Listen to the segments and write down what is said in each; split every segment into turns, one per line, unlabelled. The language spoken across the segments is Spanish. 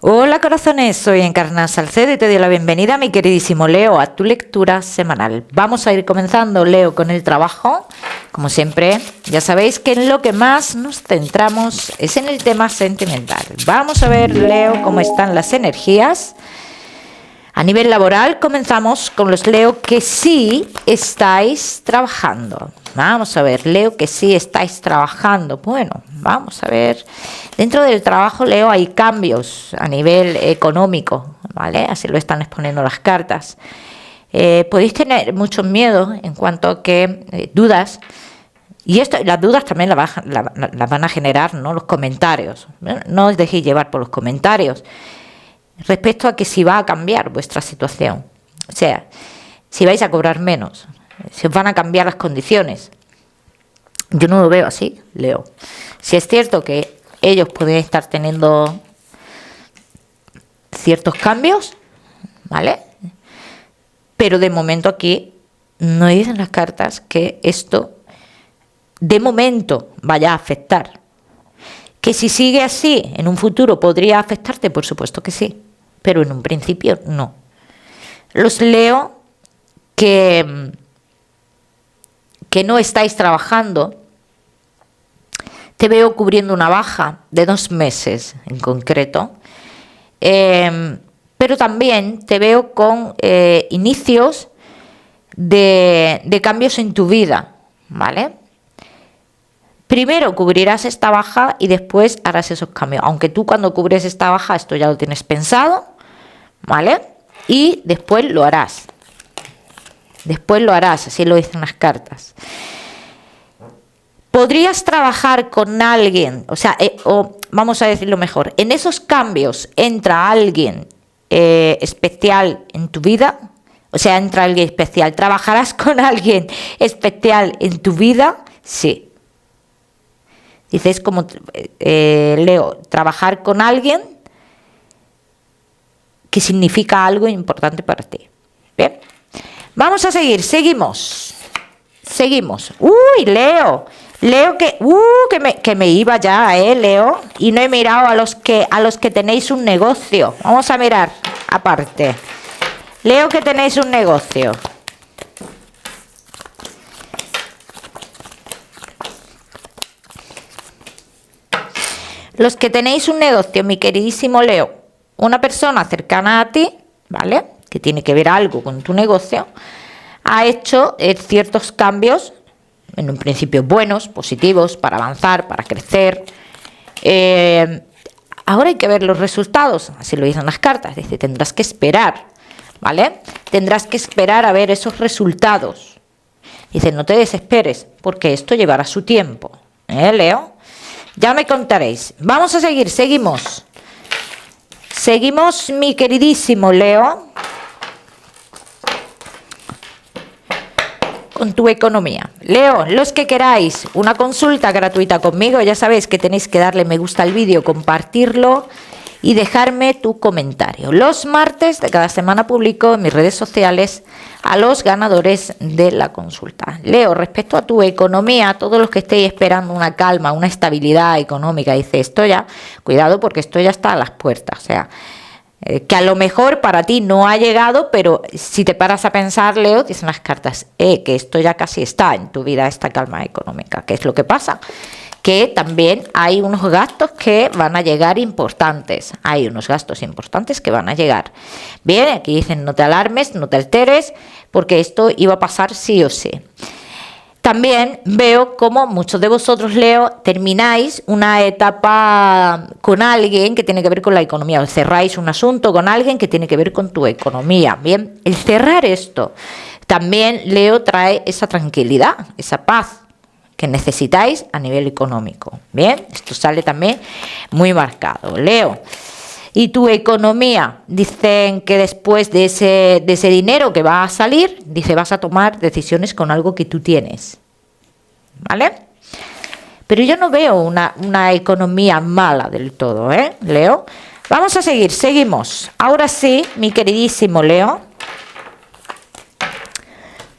Hola corazones, soy Encarna Salcedo y te doy la bienvenida, mi queridísimo Leo, a tu lectura semanal. Vamos a ir comenzando, Leo, con el trabajo. Como siempre, ya sabéis que en lo que más nos centramos es en el tema sentimental. Vamos a ver, Leo, cómo están las energías. A nivel laboral comenzamos con los Leo que sí estáis trabajando. Vamos a ver, Leo, que sí estáis trabajando. Bueno, vamos a ver. Dentro del trabajo, Leo, hay cambios a nivel económico, ¿vale? Así lo están exponiendo las cartas. Podéis tener mucho miedo en cuanto a que dudas. Y esto, las dudas también las van a generar, ¿no?, los comentarios. No os dejéis llevar por los comentarios respecto a que si va a cambiar vuestra situación, o sea, si vais a cobrar menos, si os van a cambiar las condiciones. Yo no lo veo así, Leo. Si es cierto que ellos pueden estar teniendo ciertos cambios, ¿vale? Pero de momento aquí no dicen las cartas que esto de momento vaya a afectar. Que si sigue así en un futuro podría afectarte, por supuesto que sí, pero en un principio no. Los Leo que no estáis trabajando, te veo cubriendo una baja de 2 meses en concreto, pero también te veo con inicios de cambios en tu vida, ¿vale? Primero cubrirás esta baja y después harás esos cambios. Aunque tú cuando cubres esta baja, esto ya lo tienes pensado, ¿vale? Y después lo harás. Después lo harás, así lo dicen las cartas. Podrías trabajar con alguien, o vamos a decirlo mejor, en esos cambios entra alguien especial en tu vida, o sea, entra alguien especial. ¿Trabajarás con alguien especial en tu vida? Sí. Dices como, Leo, trabajar con alguien que significa algo importante para ti. Bien, vamos a seguir, seguimos. Uy, Leo que me iba ya, Leo, y no he mirado a los que tenéis un negocio. Vamos a mirar aparte. Leo, que tenéis un negocio. Los que tenéis un negocio, mi queridísimo Leo, una persona cercana a ti, ¿vale?, que tiene que ver algo con tu negocio, ha hecho ciertos cambios, en un principio buenos, positivos, para avanzar, para crecer. Ahora hay que ver los resultados, así lo dicen las cartas. Dice, tendrás que esperar, ¿vale? Tendrás que esperar a ver esos resultados. Dice, no te desesperes, porque esto llevará su tiempo, Leo. Ya me contaréis. Vamos a seguir, seguimos. Seguimos, mi queridísimo Leo, con tu economía. Leo, los que queráis una consulta gratuita conmigo, ya sabéis que tenéis que darle me gusta al vídeo, compartirlo y dejarme tu comentario. Los martes de cada semana publico en mis redes sociales a los ganadores de la consulta. Leo, respecto a tu economía, todos los que estéis esperando una calma, una estabilidad económica, dice, esto ya, cuidado porque esto ya está a las puertas, o sea, que a lo mejor para ti no ha llegado, pero si te paras a pensar, Leo, dicen las cartas, que esto ya casi está en tu vida, esta calma económica. ¿Qué es lo que pasa? Que también hay unos gastos que van a llegar importantes. Hay unos gastos importantes que van a llegar. Bien, aquí dicen, no te alarmes, no te alteres, porque esto iba a pasar sí o sí. También veo como muchos de vosotros, Leo, termináis una etapa con alguien que tiene que ver con la economía, o cerráis un asunto con alguien que tiene que ver con tu economía. Bien, el cerrar esto también, Leo, trae esa tranquilidad, esa paz que necesitáis a nivel económico. Bien, esto sale también muy marcado, Leo. Y tu economía, dicen que después de ese dinero que va a salir, dice, vas a tomar decisiones con algo que tú tienes, ¿vale? Pero yo no veo una economía mala del todo, Leo. Vamos a seguir, seguimos. Ahora sí, mi queridísimo Leo,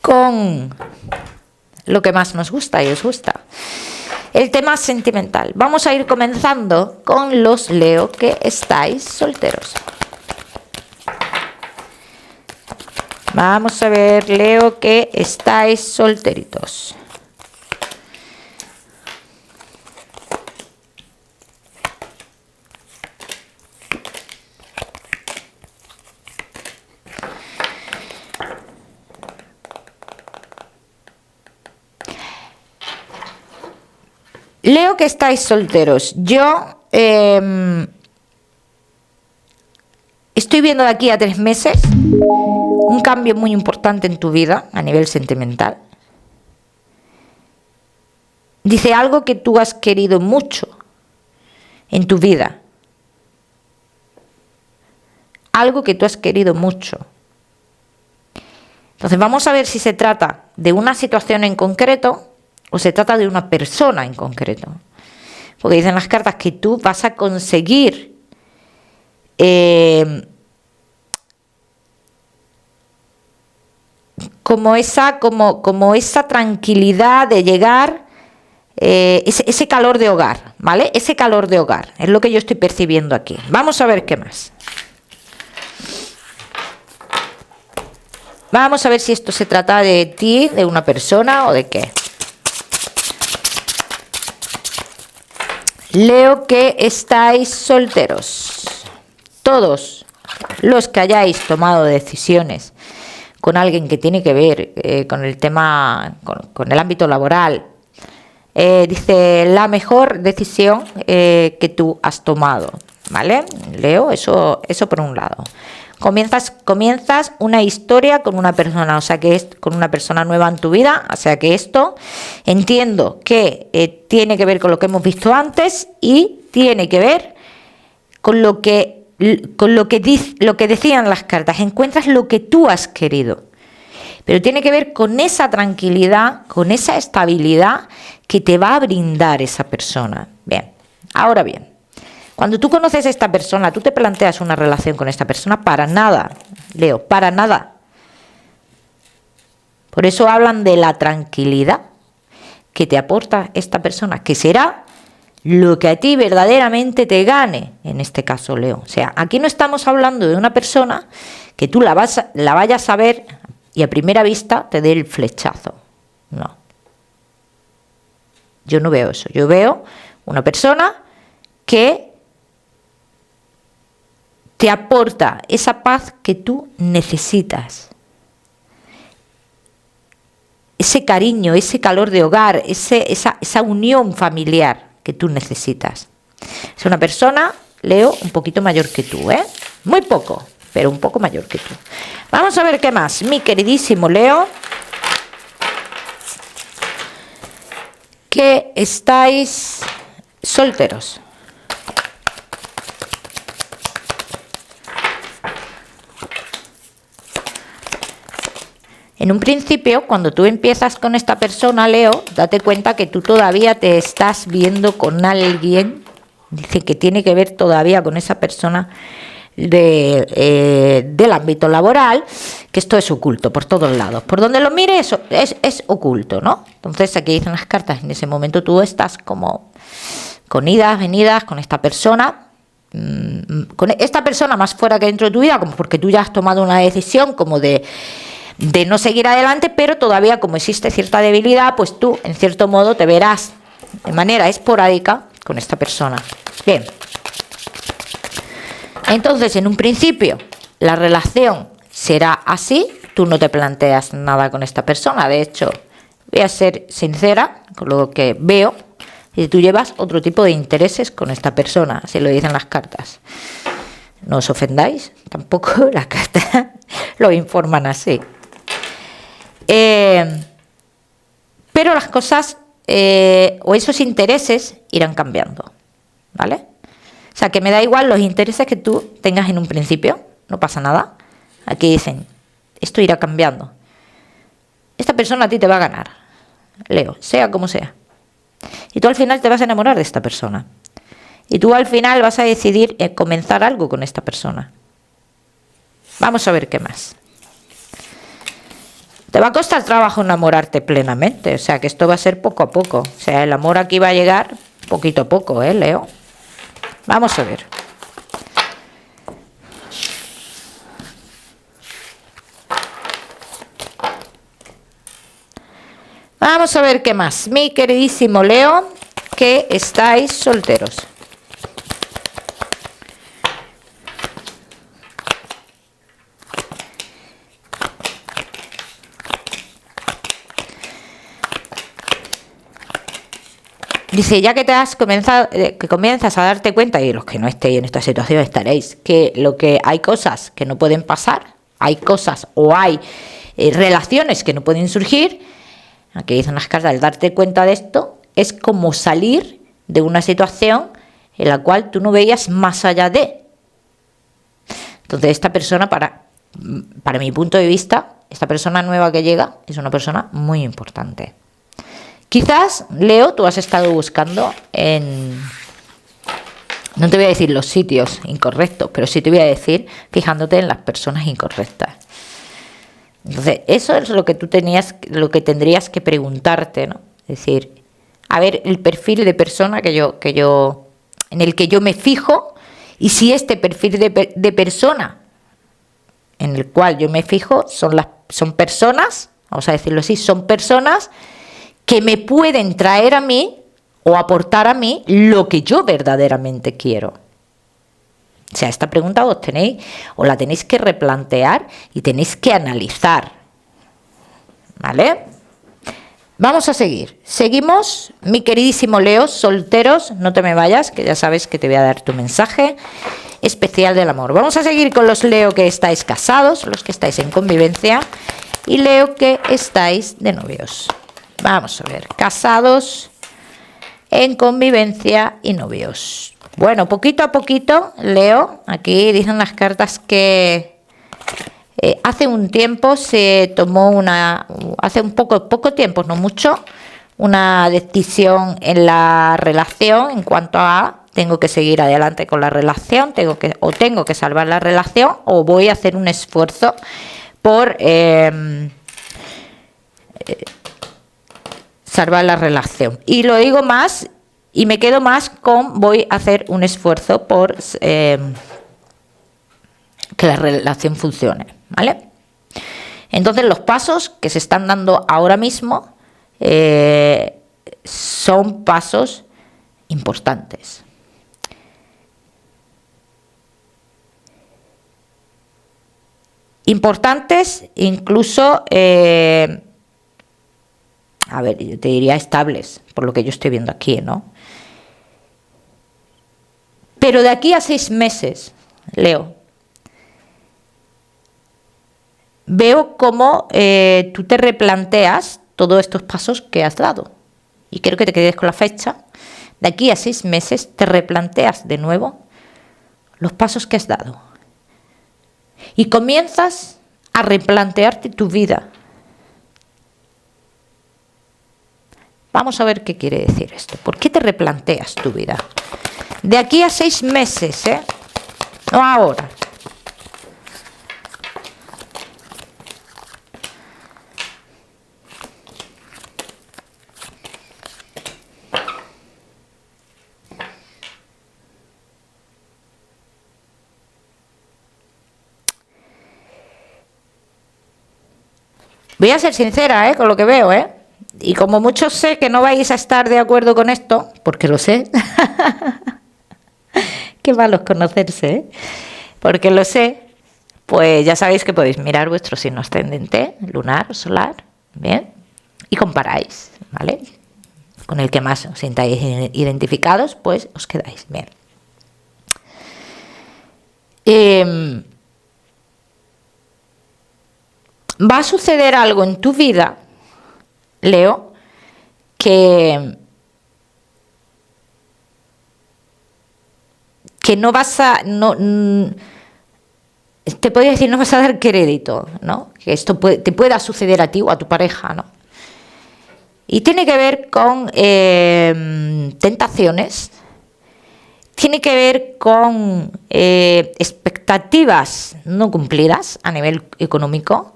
con lo que más nos gusta y os gusta. el tema sentimental. Vamos a ir comenzando con los Leo que estáis solteros. Vamos a ver, Leo que estáis solteritos. Leo que estáis solteros. Yo estoy viendo de aquí a 3 meses un cambio muy importante en tu vida a nivel sentimental. Dice algo que tú has querido mucho en tu vida. Algo que tú has querido mucho. Entonces vamos a ver si se trata de una situación en concreto o se trata de una persona en concreto. Porque dicen las cartas que tú vas a conseguir como esa tranquilidad de llegar, ese calor de hogar, ¿vale? Ese calor de hogar es lo que yo estoy percibiendo aquí. Vamos a ver qué más. Vamos a ver si esto se trata de ti, de una persona o de qué. Leo que estáis solteros. Todos los que hayáis tomado decisiones con alguien que tiene que ver con el tema, con el ámbito laboral, dice la mejor decisión que tú has tomado, ¿vale? Leo, eso por un lado. Comienzas una historia con una persona, o sea que es con una persona nueva en tu vida, o sea que esto entiendo que tiene que ver con lo que hemos visto antes y tiene que ver con lo que decían las cartas. Encuentras lo que tú has querido, pero tiene que ver con esa tranquilidad, con esa estabilidad que te va a brindar esa persona. Bien, ahora bien. Cuando tú conoces a esta persona, tú te planteas una relación con esta persona, para nada, Leo, para nada. Por eso hablan de la tranquilidad que te aporta esta persona, que será lo que a ti verdaderamente te gane, en este caso, Leo. O sea, aquí no estamos hablando de una persona que tú la vayas a ver y a primera vista te dé el flechazo. No. Yo no veo eso. Yo veo una persona que te aporta esa paz que tú necesitas. Ese cariño, ese calor de hogar, esa unión familiar que tú necesitas. Es una persona, Leo, un poquito mayor que tú, ¿eh? Muy poco, pero un poco mayor que tú. Vamos a ver qué más, mi queridísimo Leo. Que estáis solteros. En un principio, cuando tú empiezas con esta persona, Leo, date cuenta que tú todavía te estás viendo con alguien, dice que tiene que ver todavía con esa persona del ámbito laboral, que esto es oculto por todos lados. Por donde lo mires es oculto, ¿no? Entonces aquí dicen las cartas, en ese momento tú estás como con idas, venidas con esta persona, más fuera que dentro de tu vida, como porque tú ya has tomado una decisión como de no seguir adelante, pero todavía como existe cierta debilidad, pues tú en cierto modo te verás de manera esporádica con esta persona. Bien. Entonces, en un principio, la relación será así, tú no te planteas nada con esta persona, de hecho, voy a ser sincera con lo que veo, y tú llevas otro tipo de intereses con esta persona, así lo dicen las cartas. No os ofendáis, tampoco las cartas lo informan así. Pero las cosas o esos intereses irán cambiando, ¿vale? O sea, que me da igual los intereses que tú tengas en un principio, no pasa nada. Aquí dicen, esto irá cambiando. Esta persona a ti te va a ganar, Leo, sea como sea. Y tú al final te vas a enamorar de esta persona. Y tú al final vas a decidir comenzar algo con esta persona. Vamos a ver qué más. Te va a costar trabajo enamorarte plenamente, o sea que esto va a ser poco a poco. O sea, el amor aquí va a llegar poquito a poco, Leo. Vamos a ver. Vamos a ver qué más. Mi queridísimo Leo, que estáis solteros. Dice, ya que te has comenzado, que comienzas a darte cuenta, y los que no estéis en esta situación estaréis, que lo que hay cosas que no pueden pasar, hay cosas o hay relaciones que no pueden surgir. Aquí dicen las cartas, al darte cuenta de esto, es como salir de una situación en la cual tú no veías más allá de. Entonces esta persona, para mi punto de vista, esta persona nueva que llega es una persona muy importante. Quizás, Leo, tú has estado buscando en... No te voy a decir los sitios incorrectos, pero sí te voy a decir fijándote en las personas incorrectas. Entonces, eso es lo que tú tendrías que preguntarte, ¿no? Es decir, a ver el perfil de persona en el que yo me fijo, y si este perfil de persona en el cual yo me fijo son personas, vamos a decirlo así, son personas que me pueden traer a mí o aportar a mí lo que yo verdaderamente quiero. O sea, esta pregunta os la tenéis que replantear y tenéis que analizar. ¿Vale? Vamos a seguir. Seguimos, mi queridísimo Leo, solteros, no te me vayas, que ya sabes que te voy a dar tu mensaje especial del amor. Vamos a seguir con los Leo que estáis casados, los que estáis en convivencia, y Leo que estáis de novios. Vamos a ver, casados, en convivencia y novios. Bueno, poquito a poquito, Leo, aquí dicen las cartas que hace un tiempo se tomó hace un poco tiempo, no mucho, una decisión en la relación en cuanto a tengo que seguir adelante con la relación, tengo que salvar la relación, o voy a hacer un esfuerzo por salvar la relación. Y lo digo más y me quedo más con voy a hacer un esfuerzo por que la relación funcione, ¿vale? Entonces los pasos que se están dando ahora mismo son pasos importantes. Importantes, incluso a ver, yo te diría estables, por lo que yo estoy viendo aquí, ¿no? Pero de aquí a 6 meses, Leo, veo cómo tú te replanteas todos estos pasos que has dado. Y quiero que te quedes con la fecha. De aquí a 6 meses te replanteas de nuevo los pasos que has dado. Y comienzas a replantearte tu vida. Vamos a ver qué quiere decir esto. ¿Por qué te replanteas tu vida? De aquí a 6 meses, no ahora. Voy a ser sincera, con lo que veo, Y como muchos sé que no vais a estar de acuerdo con esto, porque lo sé. Qué malo es conocerse, Porque lo sé, pues ya sabéis que podéis mirar vuestro signo ascendente, lunar, solar, ¿bien? Y comparáis, ¿vale? Con el que más os sintáis identificados, pues os quedáis, bien. Va a suceder algo en tu vida, Leo, que no vas a... te podría decir, no vas a dar crédito, ¿no? Que esto te pueda suceder a ti o a tu pareja, ¿no? Y tiene que ver con tentaciones, tiene que ver con expectativas no cumplidas a nivel económico.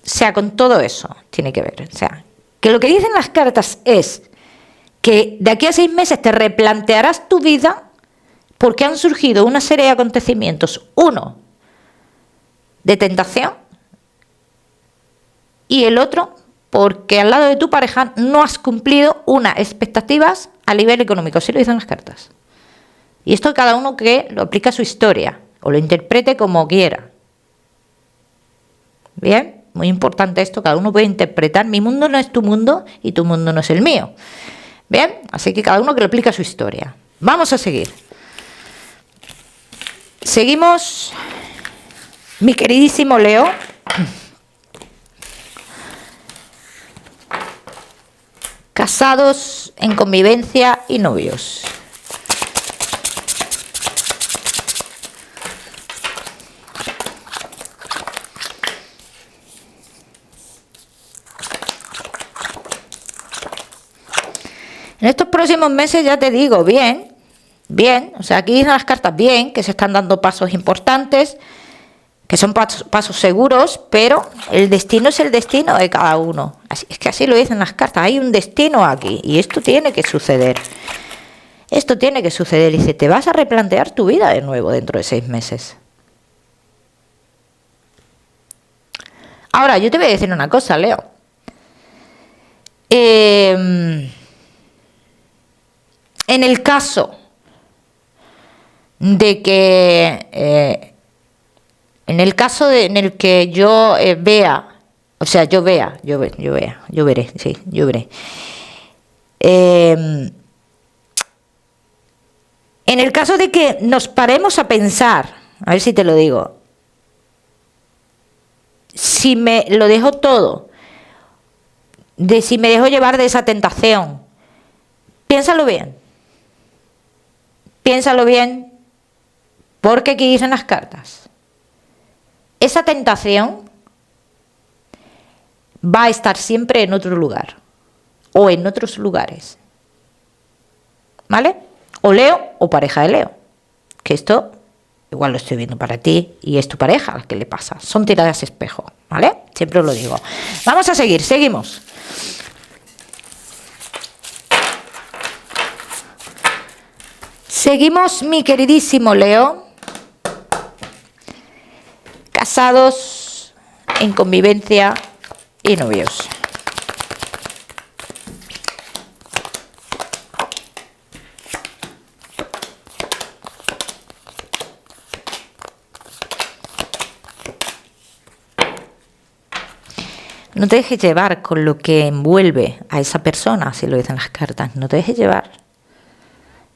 sea, con todo eso tiene que ver. O sea, que lo que dicen las cartas es que de aquí a 6 meses te replantearás tu vida porque han surgido una serie de acontecimientos. Uno, de tentación, y el otro, porque al lado de tu pareja no has cumplido unas expectativas a nivel económico. Así lo dicen las cartas. Y esto cada uno que lo aplica a su historia o lo interprete como quiera. Bien, muy importante esto, cada uno puede interpretar. Mi mundo no es tu mundo y tu mundo no es el mío. Bien, así que cada uno que lo aplica a su historia. Vamos a seguir. Seguimos, mi queridísimo Leo. Casados, en convivencia y novios. En estos próximos meses ya te digo, bien, o sea, aquí dicen las cartas bien, que se están dando pasos importantes, que son pasos seguros, pero el destino es el destino de cada uno. Es que así lo dicen las cartas, hay un destino aquí y esto tiene que suceder. Esto tiene que suceder y te vas a replantear tu vida de nuevo dentro de 6 meses. Ahora, yo te voy a decir una cosa, Leo. En el caso de que en el que yo vea, o sea, yo veré. En el caso de que nos paremos a pensar, a ver si te lo digo, si me lo dejo todo, de si me dejo llevar de esa tentación, piénsalo bien, porque aquí dicen las cartas. Esa tentación va a estar siempre en otro lugar o en otros lugares, ¿vale? O Leo o pareja de Leo, que esto igual lo estoy viendo para ti y es tu pareja al que le pasa, son tiradas espejo, ¿vale? Siempre os lo digo. Vamos a seguir, seguimos. Seguimos, mi queridísimo Leo. Casados, en convivencia y novios. No te dejes llevar con lo que envuelve a esa persona, así lo dicen las cartas. No te dejes llevar,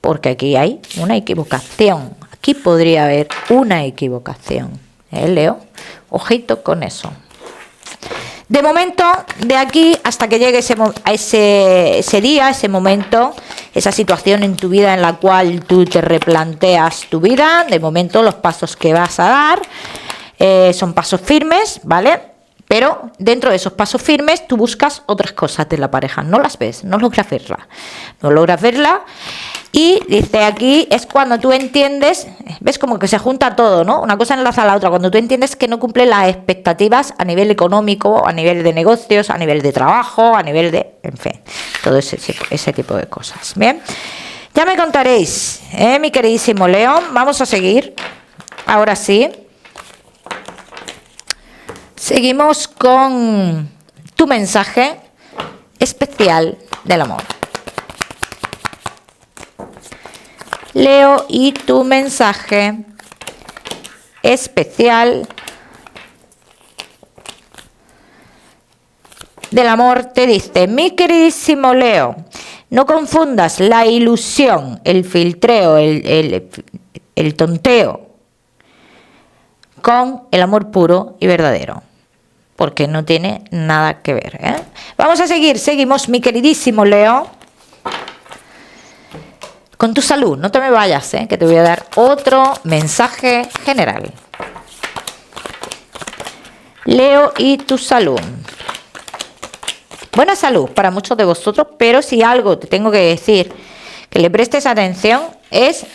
porque aquí hay una equivocación. Aquí podría haber una equivocación. Leo, ojito con eso. De momento, de aquí hasta que llegue ese día, ese momento, esa situación en tu vida en la cual tú te replanteas tu vida, de momento los pasos que vas a dar son pasos firmes, ¿vale? Pero dentro de esos pasos firmes tú buscas otras cosas de la pareja, no las ves, no logras verla. Y dice aquí, es cuando tú entiendes, ves como que se junta todo, ¿no? Una cosa enlaza a la otra, cuando tú entiendes que no cumple las expectativas a nivel económico, a nivel de negocios, a nivel de trabajo, a nivel de, en fin, todo ese tipo de cosas. Bien, ya me contaréis, mi queridísimo León. Vamos a seguir, ahora sí. Seguimos con tu mensaje especial del amor. Leo, y tu mensaje especial del amor te dice: mi queridísimo Leo, no confundas la ilusión, el filtreo, el tonteo con el amor puro y verdadero, porque no tiene nada que ver, ¿eh? Vamos a seguir, seguimos, mi queridísimo Leo, con tu salud. No te me vayas, que te voy a dar otro mensaje general. Leo, y tu salud. Buena salud para muchos de vosotros, pero si algo te tengo que decir que le prestes atención es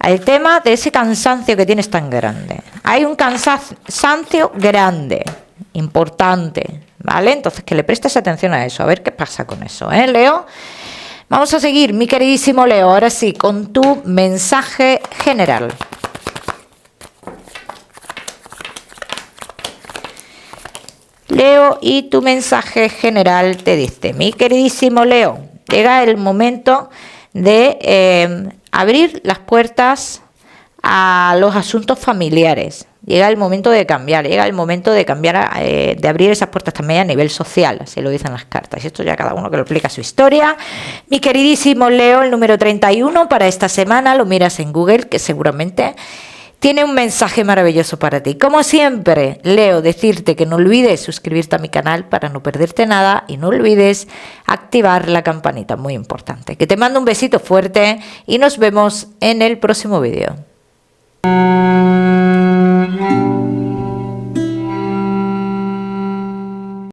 al tema de ese cansancio que tienes tan grande. Hay un cansancio grande, importante, ¿vale? Entonces que le prestes atención a eso, a ver qué pasa con eso, ¿eh, Leo? Vamos a seguir, mi queridísimo Leo, ahora sí, con tu mensaje general. Leo, y tu mensaje general te dice: mi queridísimo Leo, llega el momento de abrir las puertas a los asuntos familiares. Llega el momento de cambiar, de abrir esas puertas también a nivel social, así lo dicen las cartas. Y esto ya cada uno que lo explica su historia. Mi queridísimo Leo, el número 31 para esta semana, lo miras en Google, que seguramente tiene un mensaje maravilloso para ti. Como siempre, Leo, decirte que no olvides suscribirte a mi canal para no perderte nada y no olvides activar la campanita, muy importante. Que te mando un besito fuerte y nos vemos en el próximo vídeo.